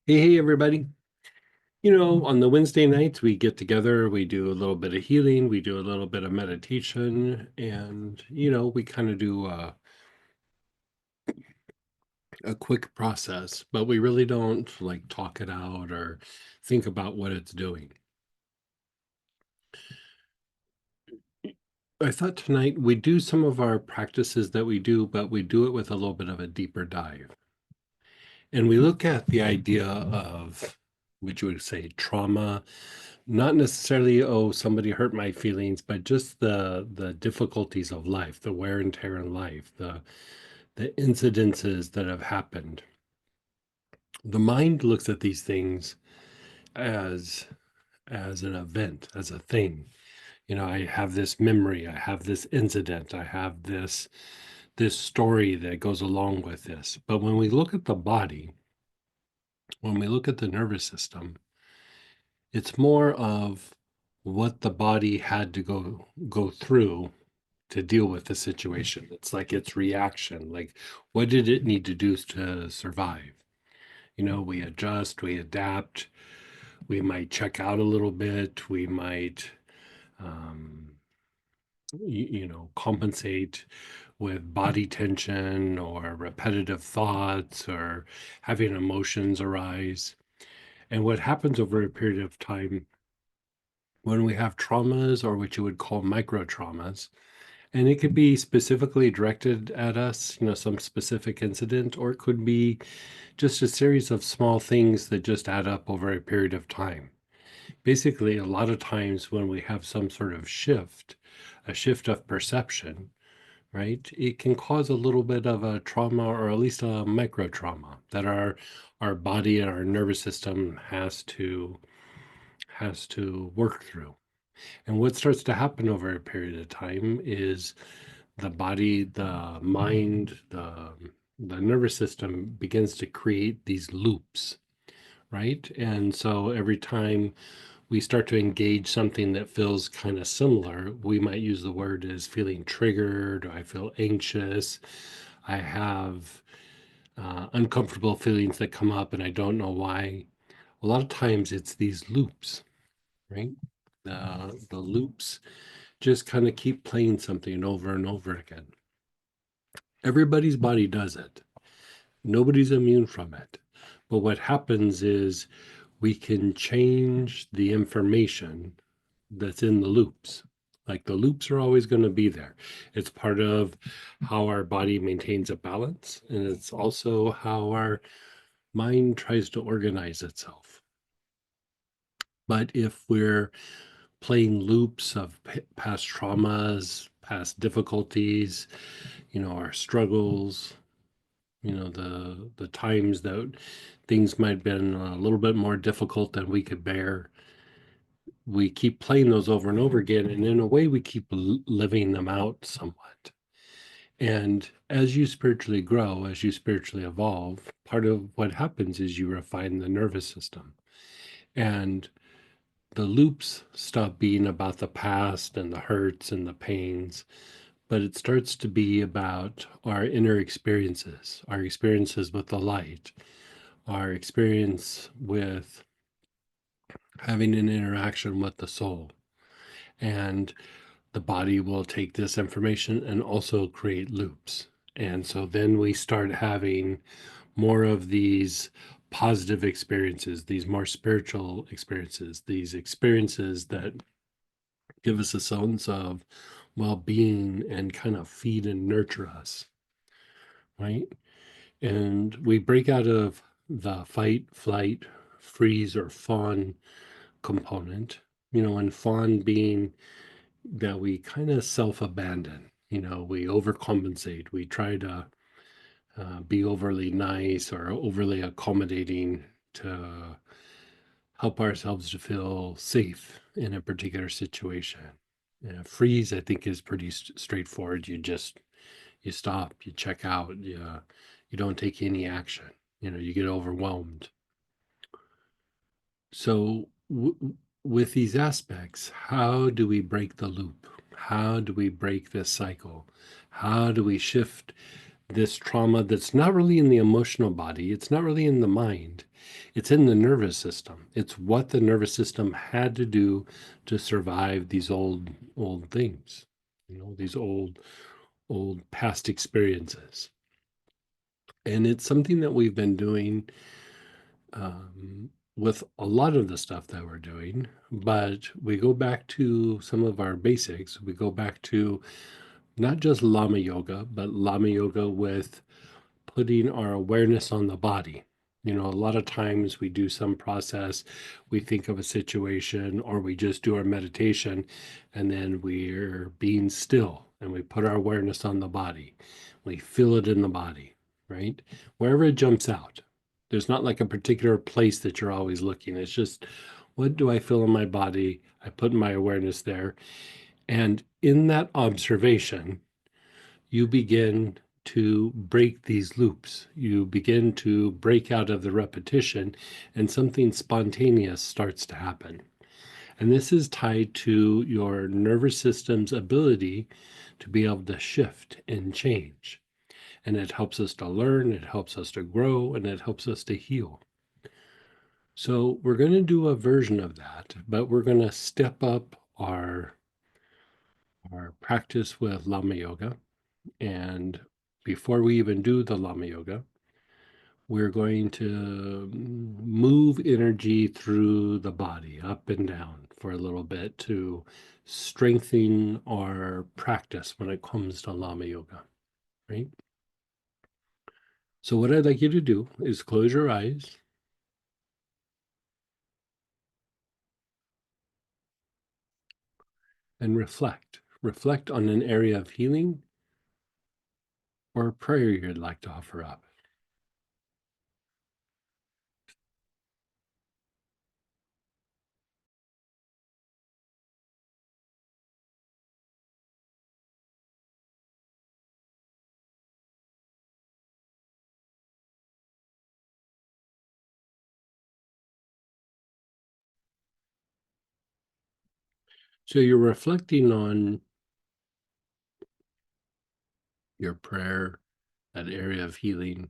Hey, everybody. On the Wednesday nights, we get together, we do a little bit of healing, we do a little bit of meditation, and, we kind of do a quick process, but we really don't like talk it out or think about what it's doing. I thought tonight we do some of our practices that we do, but we do it with a little bit of a deeper dive. And we look at the idea of, what you would say, trauma, not necessarily, oh, somebody hurt my feelings, but just the difficulties of life, the wear and tear in life, the incidences that have happened. The mind looks at these things as as an event, as a thing. I have this memory, I have this incident, I have this story that goes along with this. But when we look at the body, when we look at the nervous system, it's more of what the body had to go through to deal with the situation. It's like its reaction. Like, what did it need to do to survive? We adjust, we adapt, we might check out a little bit, we might, um, compensate with body tension or repetitive thoughts or having emotions arise. And what happens over a period of time when we have traumas, or what you would call micro traumas, and it could be specifically directed at us, some specific incident, or it could be just a series of small things that just add up over a period of time. Basically, a lot of times when we have some sort of shift, a shift of perception, right, it can cause a little bit of a trauma or at least a micro trauma that our body and our nervous system has to work through. And what starts to happen over a period of time is the body, the mind, the nervous system begins to create these loops, right? And so every time we start to engage something that feels kind of similar, we might use the word as feeling triggered, or I feel anxious, I have uncomfortable feelings that come up and I don't know why. A lot of times it's these loops, right? The loops just kind of keep playing something over and over again. Everybody's body does it. Nobody's immune from it. But what happens is we can change the information that's in the loops. Like the loops are always going to be there. It's part of how our body maintains a balance, and it's also how our mind tries to organize itself. But if we're playing loops of past traumas, past difficulties, our struggles, the times that things might have been a little bit more difficult than we could bear, we keep playing those over and over again, and in a way we keep living them out somewhat. And as you spiritually grow, as you spiritually evolve, part of what happens is you refine the nervous system, and the loops stop being about the past and the hurts and the pains, but it starts to be about our inner experiences, our experiences with the light, our experience with having an interaction with the soul. And the body will take this information and also create loops. And so then we start having more of these positive experiences, these more spiritual experiences, these experiences that give us a sense of well being and kind of feed and nurture us, right? And we break out of the fight, flight, freeze, or fawn component, and fawn being that we kind of self abandon, we overcompensate, we try to be overly nice or overly accommodating to help ourselves to feel safe in a particular situation. Freeze, I think, is pretty straightforward. You stop, you check out, you don't take any action. You get overwhelmed. So, with these aspects, how do we break the loop? How do we break this cycle? How do we shift this trauma that's not really in the emotional body, it's not really in the mind, it's in the nervous system. It's what the nervous system had to do to survive these old things, these old past experiences. And it's something that we've been doing with a lot of the stuff that we're doing, but we go back to some of our basics. We go back to not just Lama Yoga, but Lama Yoga with putting our awareness on the body. A lot of times we do some process, we think of a situation, or we just do our meditation, and then we're being still and we put our awareness on the body. We feel it in the body, right? Wherever it jumps out. There's not like a particular place that you're always looking. It's just, what do I feel in my body? I put my awareness there. And in that observation, you begin to break these loops. You begin to break out of the repetition, and something spontaneous starts to happen. And this is tied to your nervous system's ability to be able to shift and change. And it helps us to learn, it helps us to grow, and it helps us to heal. So we're going to do a version of that, but we're going to step up our practice with Lama Yoga. And before we even do the Lama Yoga, we're going to move energy through the body, up and down for a little bit to strengthen our practice when it comes to Lama Yoga, right? So, what I'd like you to do is close your eyes and reflect. Reflect on an area of healing or a prayer you'd like to offer up. So, you're reflecting on your prayer, that area of healing.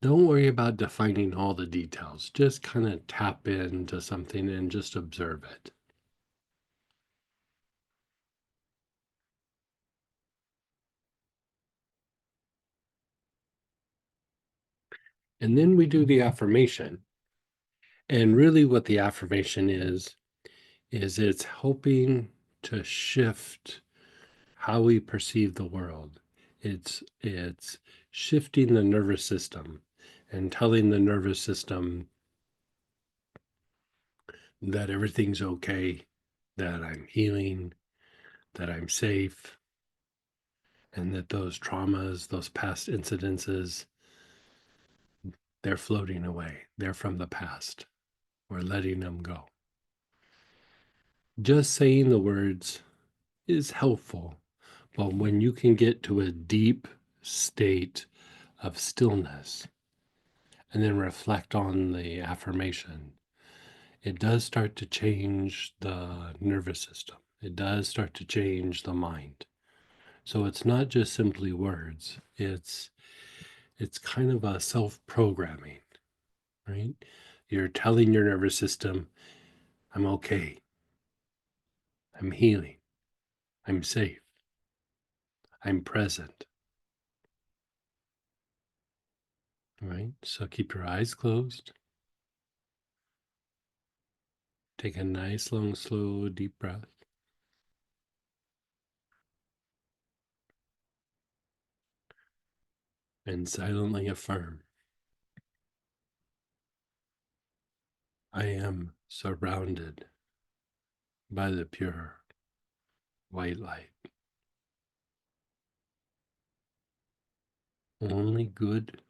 Don't worry about defining all the details. Just kind of tap into something and just observe it. And then we do the affirmation. And really, what the affirmation is it's helping to shift how we perceive the world. It's shifting the nervous system and telling the nervous system that everything's okay, that I'm healing, that I'm safe, and that those traumas, those past incidences, they're floating away. They're from the past. We're letting them go. Just saying the words is helpful, but when you can get to a deep state of stillness and then reflect on the affirmation, it does start to change the nervous system. It does start to change the mind. So it's not just simply words. It's kind of a self-programming, right? You're telling your nervous system, I'm okay. I'm healing. I'm safe. I'm present. Right? So keep your eyes closed. Take a nice, long, slow, deep breath. And silently affirm, I am surrounded by the pure white light. Only good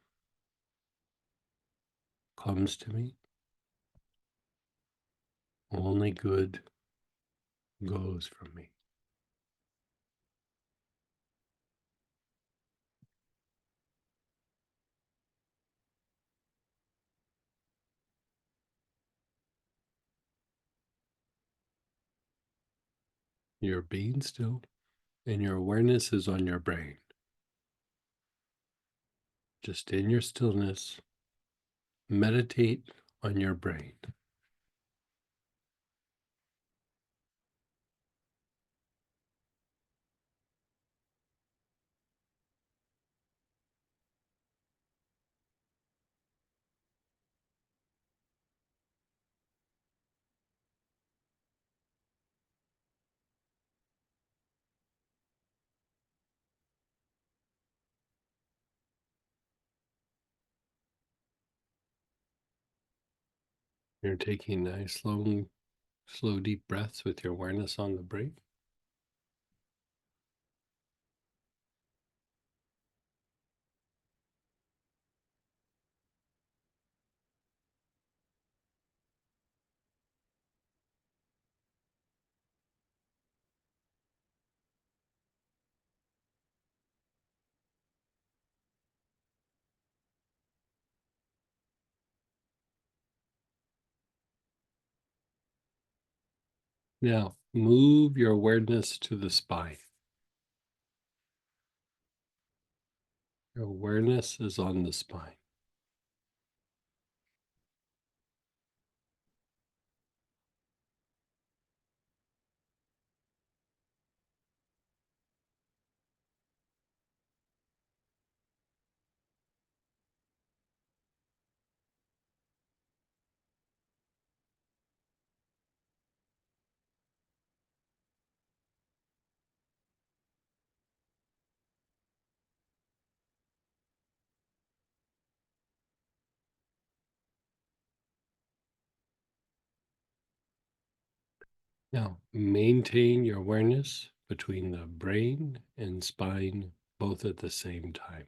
comes to me. Only good goes from me. You're being still and your awareness is on your brain. Just in your stillness, meditate on your brain. You're taking nice, slow, deep breaths with your awareness on the brain. Now, move your awareness to the spine. Your awareness is on the spine. Now, maintain your awareness between the brain and spine, both at the same time.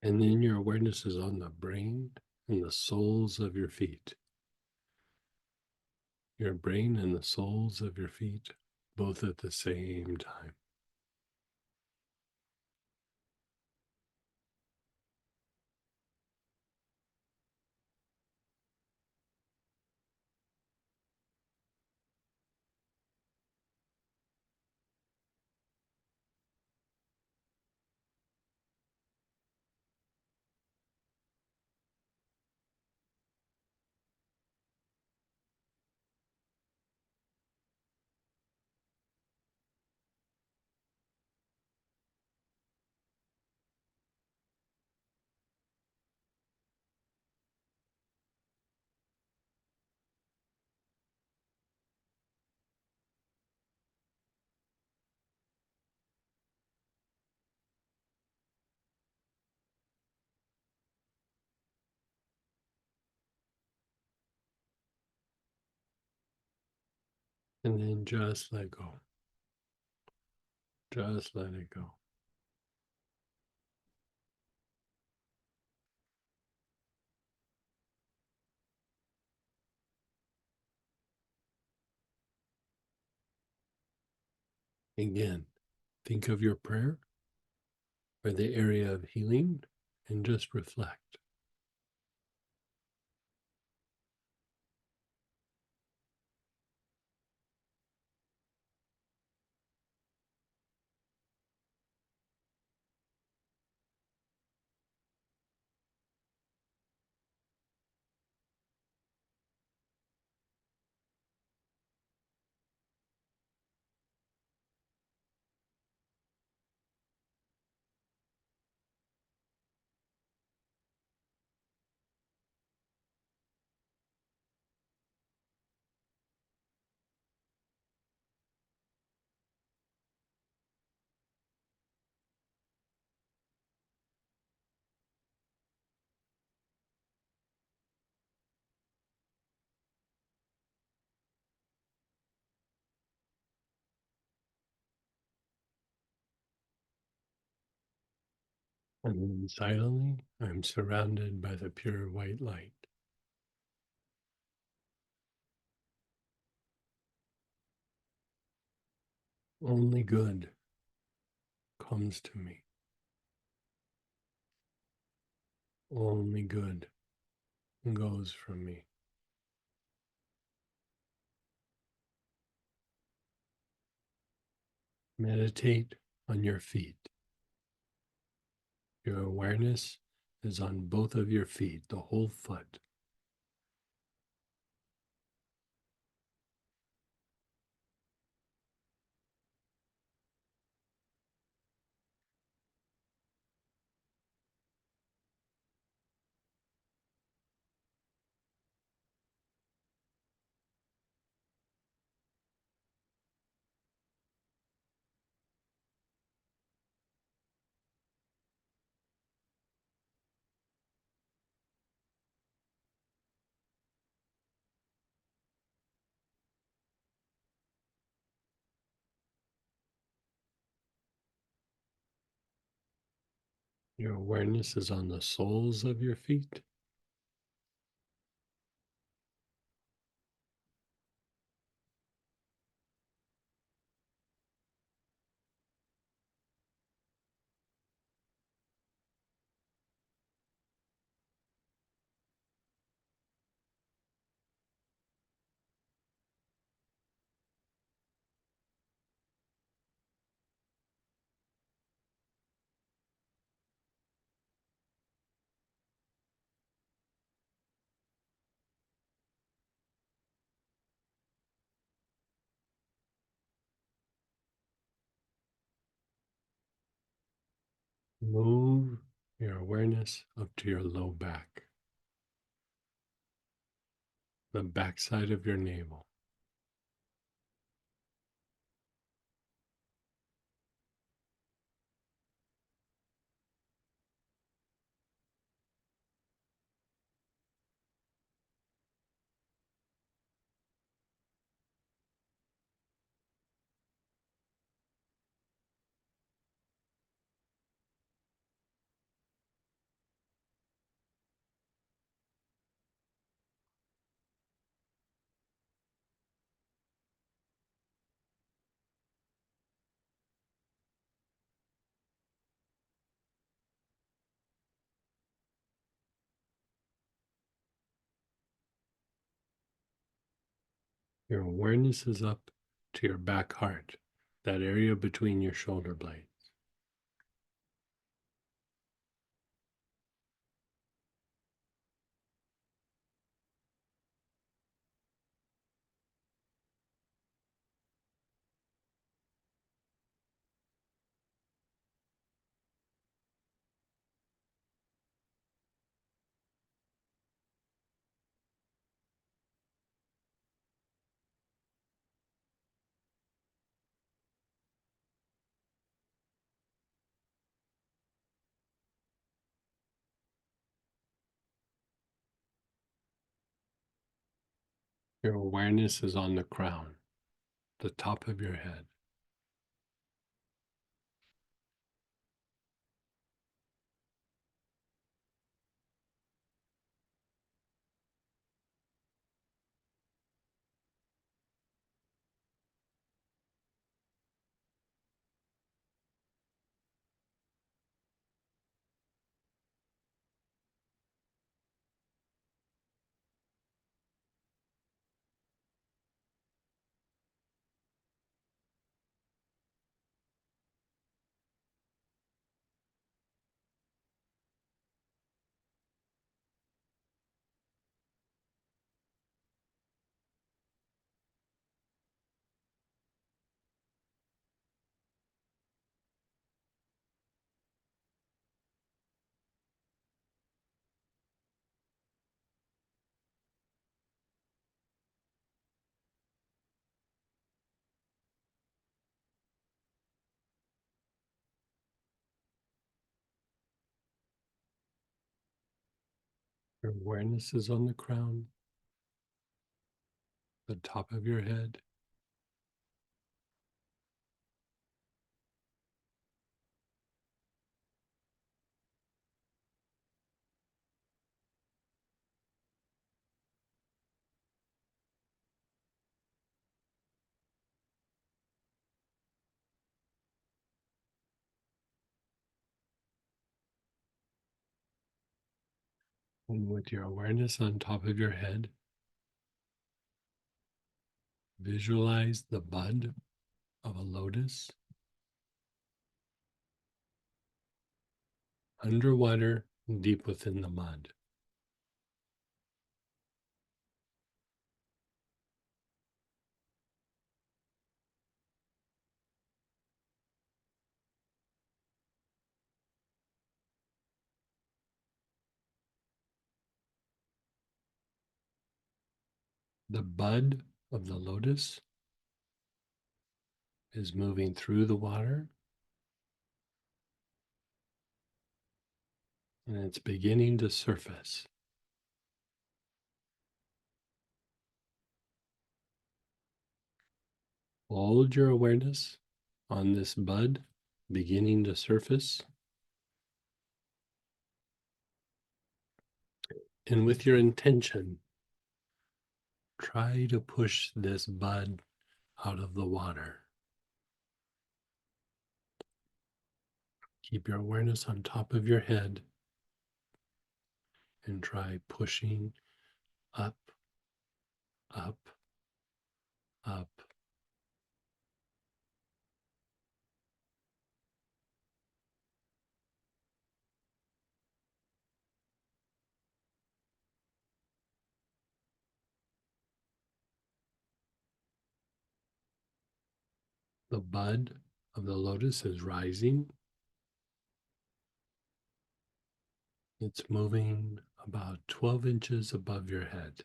And then your awareness is on the brain and the soles of your feet. Your brain and the soles of your feet, both at the same time. And then just let go. Just let it go. Again, think of your prayer or the area of healing and just reflect. And then silently, I'm surrounded by the pure white light. Only good comes to me. Only good goes from me. Meditate on your feet. Your awareness is on both of your feet, the whole foot. Your awareness is on the soles of your feet. Move your awareness up to your low back, the backside of your navel. Your awareness is up to your back heart, that area between your shoulder blades. Your awareness is on the crown, the top of your head. Your awareness is on the crown, the top of your head. And with your awareness on top of your head, visualize the bud of a lotus underwater, deep within the mud. The bud of the lotus is moving through the water, and it's beginning to surface. Hold your awareness on this bud beginning to surface. And with your intention, try to push this bud out of the water. Keep your awareness on top of your head and try pushing up, up, up. The bud of the lotus is rising. It's moving about 12 inches above your head.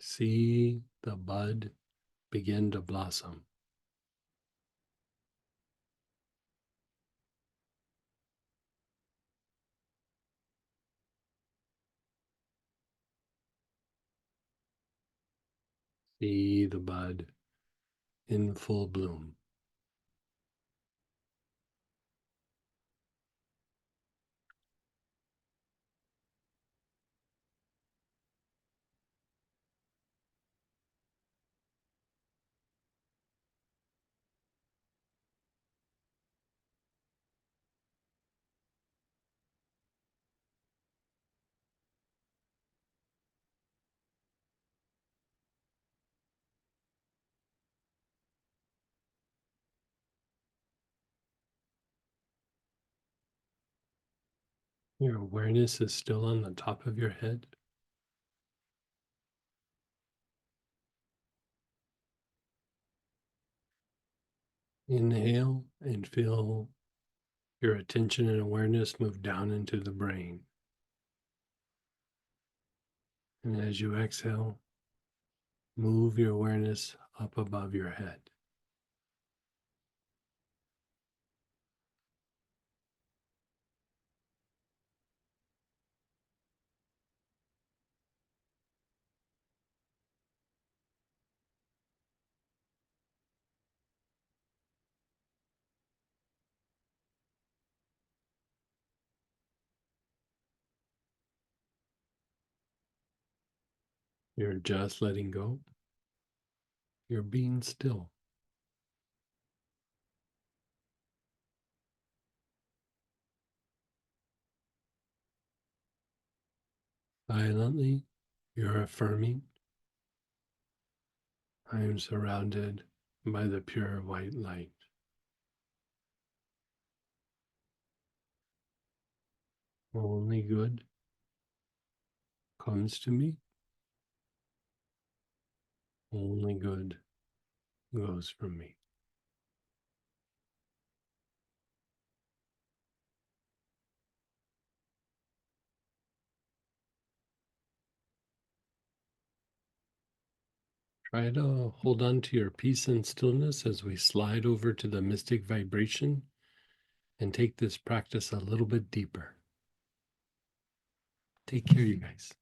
See the bud begin to blossom. See the bud in full bloom. Your awareness is still on the top of your head. Inhale and feel your attention and awareness move down into the brain. And as you exhale, move your awareness up above your head. You're just letting go. You're being still. Silently, you're affirming, I am surrounded by the pure white light. Only good comes to me. Only good goes from me. Try to hold on to your peace and stillness as we slide over to the mystic vibration and take this practice a little bit deeper. Take care, you guys.